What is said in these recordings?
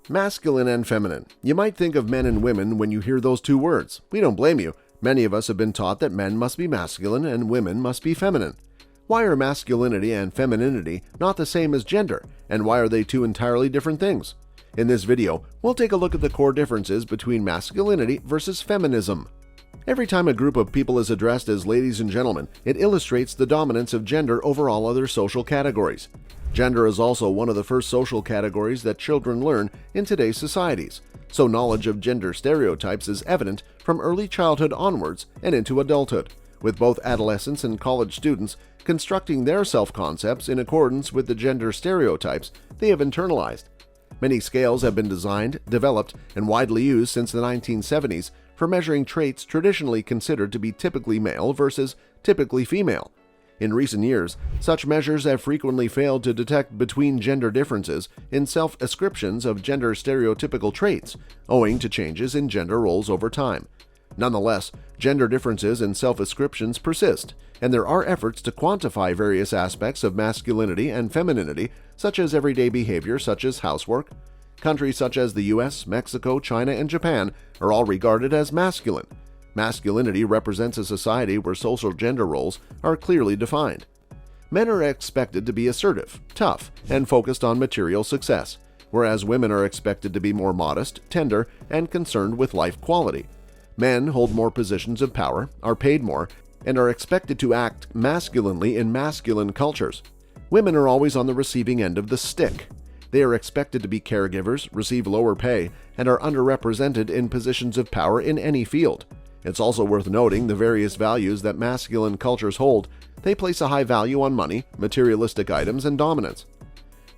Masculine and feminine. You might think of men and women when you hear those two words. We don't blame you. Many of us have been taught that men must be masculine and women must be feminine. Why are masculinity and femininity not the same as gender, and why are they two entirely different things? In this video, we'll take a look at the core differences between masculinity versus feminism. Every time a group of people is addressed as ladies and gentlemen, it illustrates the dominance of gender over all other social categories. Gender is also one of the first social categories that children learn in today's societies, so knowledge of gender stereotypes is evident from early childhood onwards and into adulthood, with both adolescents and college students constructing their self-concepts in accordance with the gender stereotypes they have internalized. Many scales have been designed, developed, and widely used since the 1970s for measuring traits traditionally considered to be typically male versus typically female. In recent years, such measures have frequently failed to detect between-gender differences in self-ascriptions of gender stereotypical traits, owing to changes in gender roles over time. Nonetheless, gender differences in self-ascriptions persist, and there are efforts to quantify various aspects of masculinity and femininity, such as everyday behavior such as housework. Countries such as the US, Mexico, China, and Japan are all regarded as masculine. Masculinity represents a society where social gender roles are clearly defined. Men are expected to be assertive, tough, and focused on material success, whereas women are expected to be more modest, tender, and concerned with life quality. Men hold more positions of power, are paid more, and are expected to act masculinely in masculine cultures. Women are always on the receiving end of the stick. They are expected to be caregivers, receive lower pay, and are underrepresented in positions of power in any field. It's also worth noting the various values that masculine cultures hold. They place a high value on money, materialistic items, and dominance.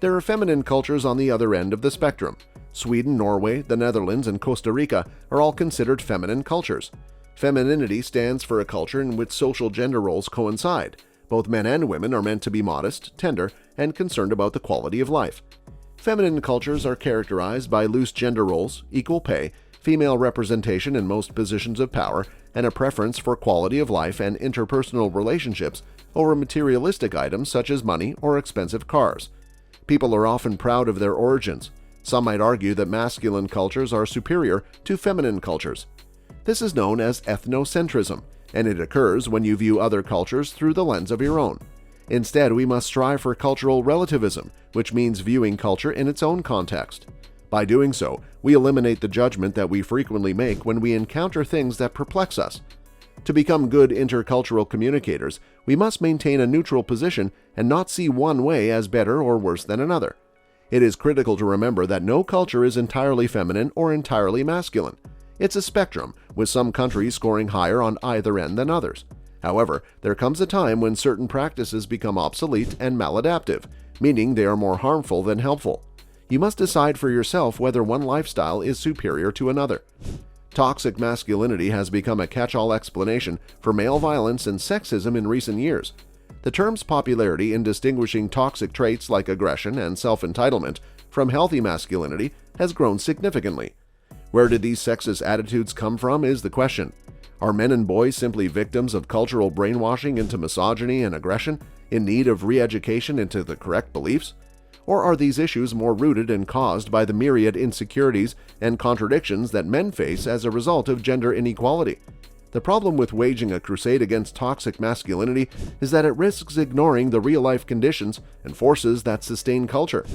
There are feminine cultures on the other end of the spectrum. Sweden, Norway, the Netherlands, and Costa Rica are all considered feminine cultures. Femininity stands for a culture in which social gender roles coincide. Both men and women are meant to be modest, tender, and concerned about the quality of life. Feminine cultures are characterized by loose gender roles, equal pay, female representation in most positions of power, and a preference for quality of life and interpersonal relationships over materialistic items such as money or expensive cars. People are often proud of their origins. Some might argue that masculine cultures are superior to feminine cultures. This is known as ethnocentrism, and it occurs when you view other cultures through the lens of your own. Instead, we must strive for cultural relativism, which means viewing culture in its own context. By doing so, we eliminate the judgment that we frequently make when we encounter things that perplex us. To become good intercultural communicators, we must maintain a neutral position and not see one way as better or worse than another. It is critical to remember that no culture is entirely feminine or entirely masculine. It's a spectrum, with some countries scoring higher on either end than others. However, there comes a time when certain practices become obsolete and maladaptive, meaning they are more harmful than helpful. You must decide for yourself whether one lifestyle is superior to another. Toxic masculinity has become a catch-all explanation for male violence and sexism in recent years. The term's popularity in distinguishing toxic traits like aggression and self-entitlement from healthy masculinity has grown significantly. Where did these sexist attitudes come from is the question. Are men and boys simply victims of cultural brainwashing into misogyny and aggression, in need of re-education into the correct beliefs? Or are these issues more rooted and caused by the myriad insecurities and contradictions that men face as a result of gender inequality? The problem with waging a crusade against toxic masculinity is that it risks ignoring the real-life conditions and forces that sustain culture.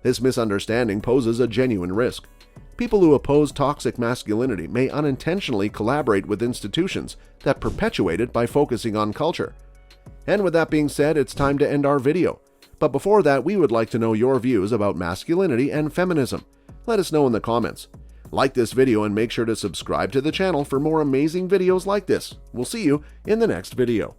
This misunderstanding poses a genuine risk. People who oppose toxic masculinity may unintentionally collaborate with institutions that perpetuate it by focusing on culture. And with that being said, it's time to end our video. But before that, we would like to know your views about masculinity and feminism. Let us know in the comments. Like this video and make sure to subscribe to the channel for more amazing videos like this. We'll see you in the next video.